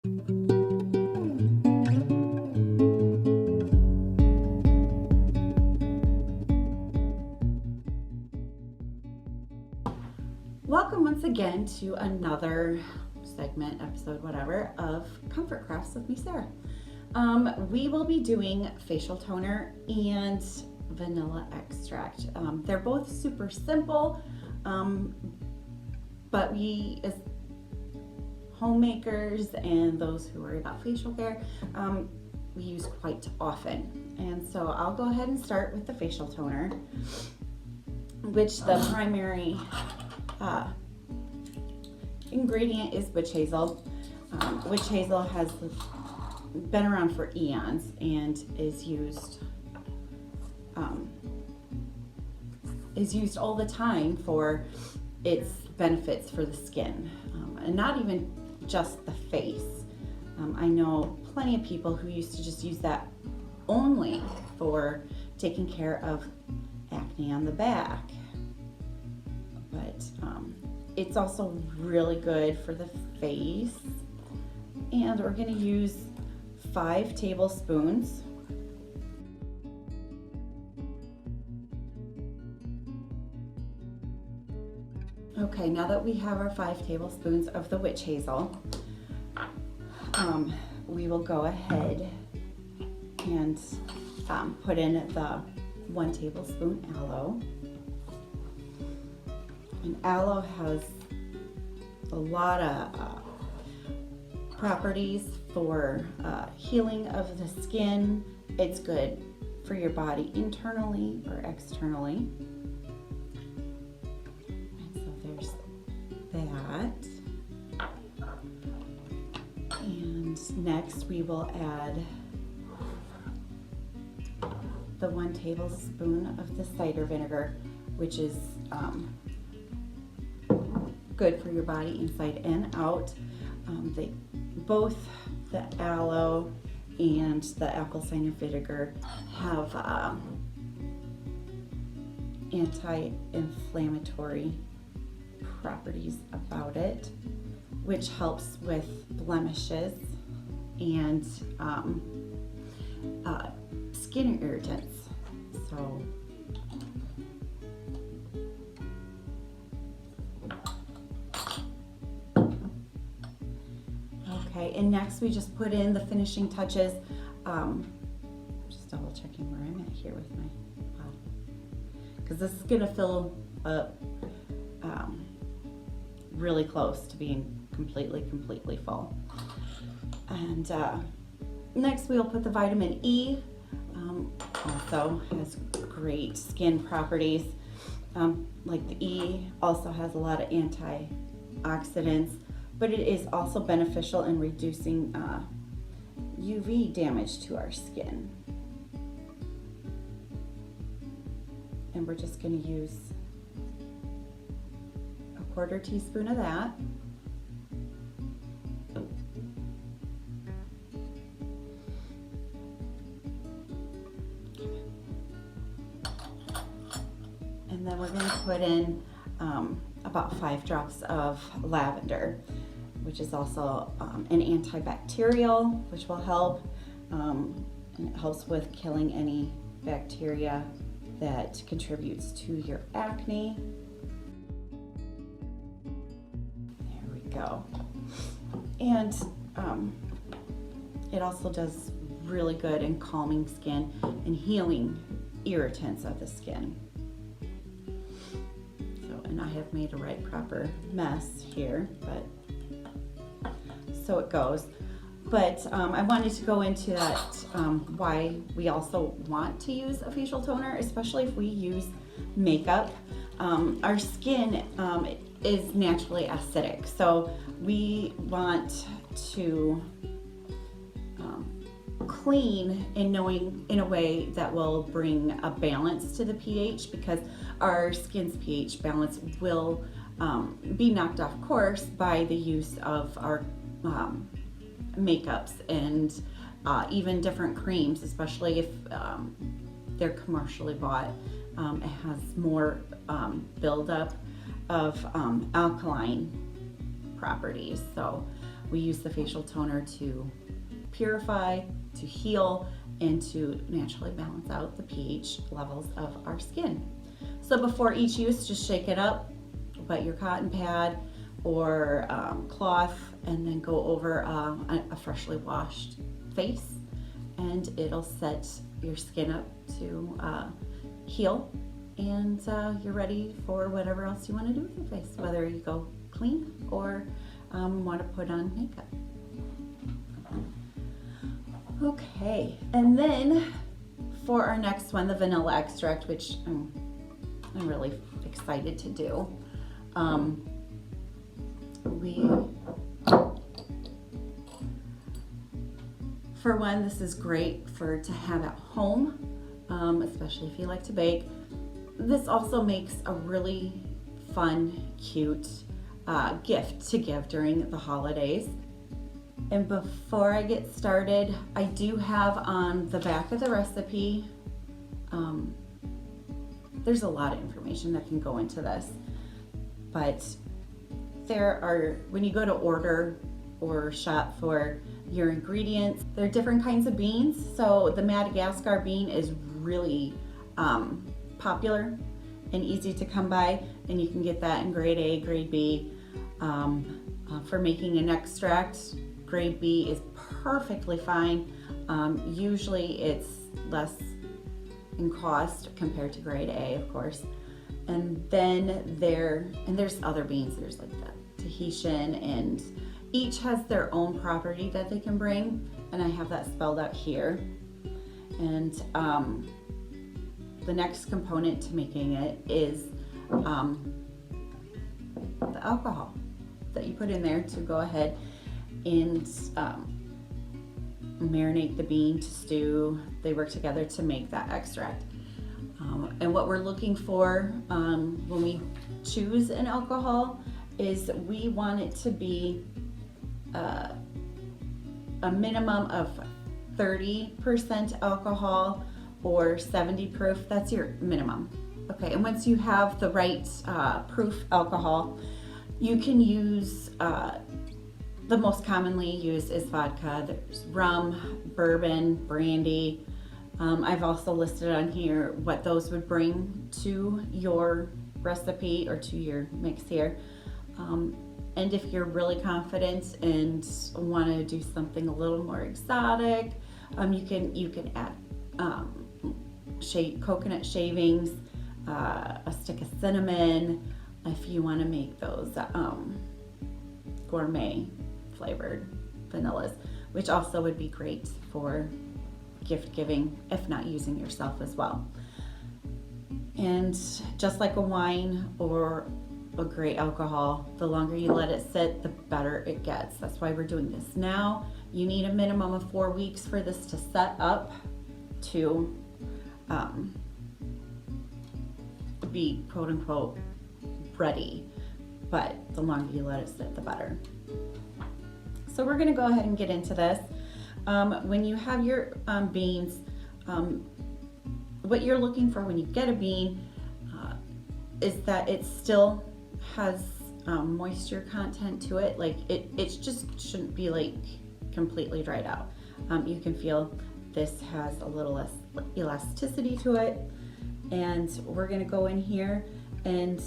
Welcome once again to another segment, episode, whatever, of Comfort Crafts with me, Sarah. We will be doing facial toner and vanilla extract. They're both super simple, but we as homemakers and those who worry about facial care, we use quite often. And so I'll go ahead and start with the facial toner, which the primary ingredient is witch hazel. Witch hazel has been around for eons and is used all the time for its benefits for the skin, and not even just the face. I know plenty of people who used to just use that only for taking care of acne on the back, but it's also really good for the face. And we're going to use 5 tablespoons. Okay, now that we have our 5 tablespoons of the witch hazel, we will go ahead and put in the 1 tablespoon aloe. And aloe has a lot of properties for healing of the skin. It's good for your body internally or externally. And so there's that. And next we will add the 1 tablespoon of the cider vinegar, which is good for your body inside and out. Both the aloe and the alkaline vinegar have anti-inflammatory properties about it, which helps with blemishes and skin irritants. So and next we just put in the finishing touches. Just double checking where I'm at here with my bottle, because this is gonna fill up really close to being completely full. And next we'll put the vitamin E. Also has great skin properties. Like the E also has a lot of antioxidants, but it is also beneficial in reducing UV damage to our skin. And we're just going to use a 1/4 teaspoon of that. And then we're going to put in about 5 drops of lavender, which is also an antibacterial, which will help, and it helps with killing any bacteria that contributes to your acne. There we go. And it also does really good in calming skin and healing irritants of the skin. And I have made a right proper mess here, but so it goes. But I wanted to go into that, why we also want to use a facial toner, especially if we use makeup. Our skin is naturally acidic, so we want to clean in a way that will bring a balance to the pH, because our skin's pH balance will be knocked off course by the use of our makeups and even different creams, especially if they're commercially bought. It has more buildup of alkaline properties. So We use the facial toner to purify, to heal, and to naturally balance out the pH levels of our skin. So before each use, just shake it up, wet your cotton pad or cloth, and then go over a freshly washed face, and it'll set your skin up to heal, and you're ready for whatever else you want to do with your face, whether you go clean or want to put on makeup. Okay, and then for our next one, the vanilla extract, which I'm really excited to do. For one, this is great to have at home, especially if you like to bake. This also makes a really fun, cute gift to give during the holidays. And before I get started, I do have on the back of the recipe, there's a lot of information that can go into this, but when you go to order or shop for your ingredients, there are different kinds of beans. So the Madagascar bean is really popular and easy to come by, and you can get that in grade A, grade B. For making an extract, grade B is perfectly fine. Usually it's less in cost compared to grade A, of course. And then there's other beans. There's like the Tahitian, and each has their own property that they can bring, and I have that spelled out here. And the next component to making it is the alcohol that you put in there to go ahead and marinate the bean, to stew. They work together to make that extract. And what we're looking for when we choose an alcohol is we want it to be a minimum of 30% alcohol or 70 proof. That's your minimum. Okay, and once you have the right proof alcohol, you can use the most commonly used is vodka. There's rum, bourbon, brandy. I've also listed on here what those would bring to your recipe or to your mix here. And if you're really confident and want to do something a little more exotic, you can add coconut shavings, a stick of cinnamon, if you want to make those gourmet flavored vanillas, which also would be great for gift giving, if not using yourself as well. And just like a wine or a great alcohol, the longer you let it sit, the better it gets. That's why we're doing this now. You need a minimum of 4 weeks for this to set up to be quote unquote ready, but the longer you let it sit, the better. So we're going to go ahead and get into this. When you have your beans, what you're looking for when you get a bean is that it still has moisture content to it. Like it just shouldn't be like completely dried out. You can feel this has a little less elasticity to it. And we're going to go in here, and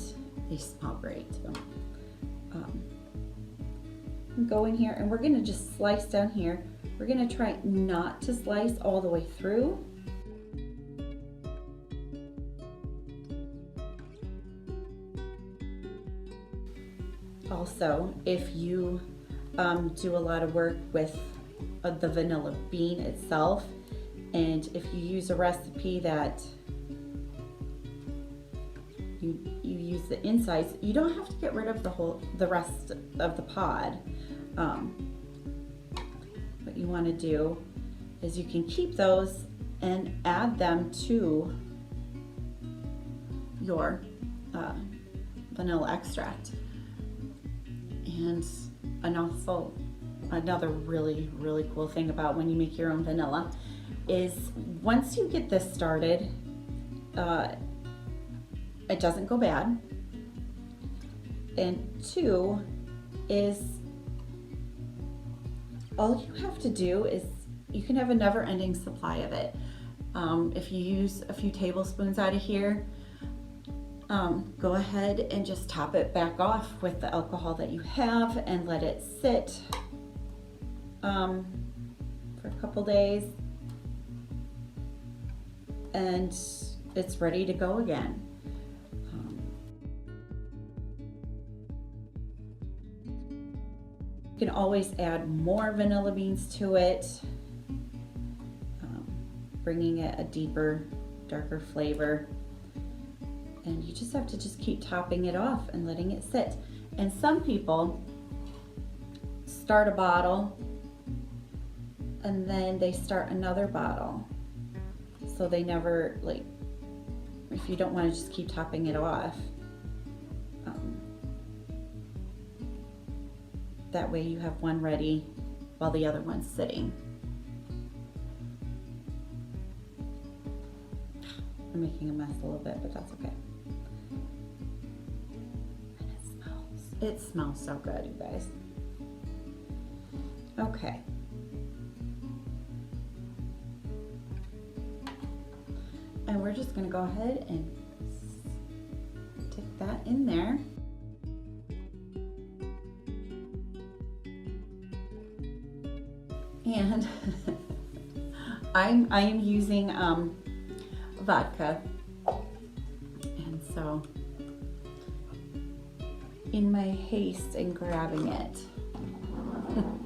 they smell great too. Go in here, and we're going to just slice down here. We're going to try not to slice all the way through. Also, if you do a lot of work with the vanilla bean itself, and if you use a recipe that you use the insides, you don't have to get rid of the rest of the pod. What you want to do is you can keep those and add them to your vanilla extract. And also another really, really cool thing about when you make your own vanilla is once you get this started, it doesn't go bad. And two is all you have to do is, you can have a never-ending supply of it. If you use a few tablespoons out of here, go ahead and just top it back off with the alcohol that you have and let it sit for a couple days, and it's ready to go again. You can always add more vanilla beans to it, bringing it a deeper, darker flavor. And you just have to just keep topping it off and letting it sit. And some people start a bottle and then they start another bottle. So they never, like, if you don't want to just keep topping it off, that way you have one ready while the other one's sitting. I'm making a mess a little bit, but that's okay. And it smells so good, you guys. Okay. And we're just gonna go ahead and stick that in there. And I am using vodka, and so in my haste in grabbing it,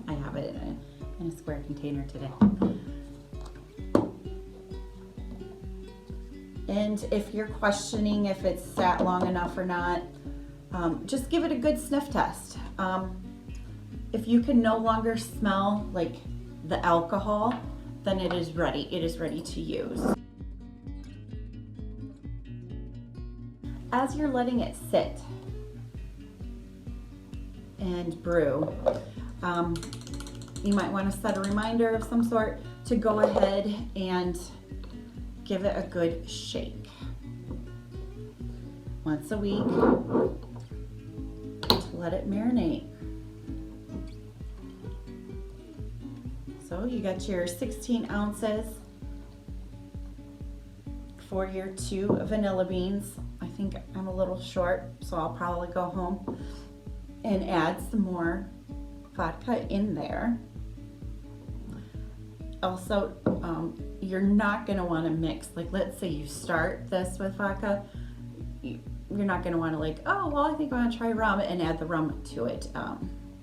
I have it in a square container today. And if you're questioning if it's sat long enough or not, just give it a good sniff test. If you can no longer smell like the alcohol, then it is ready. It is ready to use. As you're letting it sit and brew, you might want to set a reminder of some sort to go ahead and give it a good shake. Once a week to let it marinate. So you got your 16 ounces for your 2 vanilla beans. I think I'm a little short, so I'll probably go home and add some more vodka in there. Also, you're not going to want to mix, like let's say you start this with vodka, you're not going to want to like, oh, well, I think I want to try rum and add the rum to it.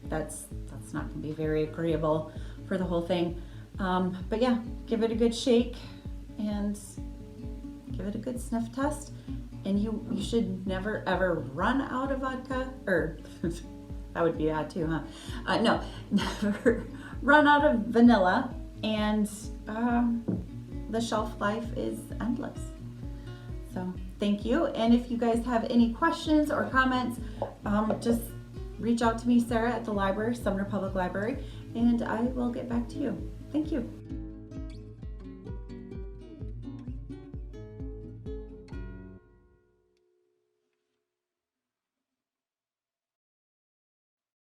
That's not going to be very agreeable for the whole thing. But yeah, give it a good shake and give it a good sniff test. And you should never ever run out of vodka, or that would be odd too, huh? No, never run out of vanilla, and the shelf life is endless. So thank you. And if you guys have any questions or comments, just reach out to me, Sara, at the library, Sumner Public Library, and I will get back to you. Thank you.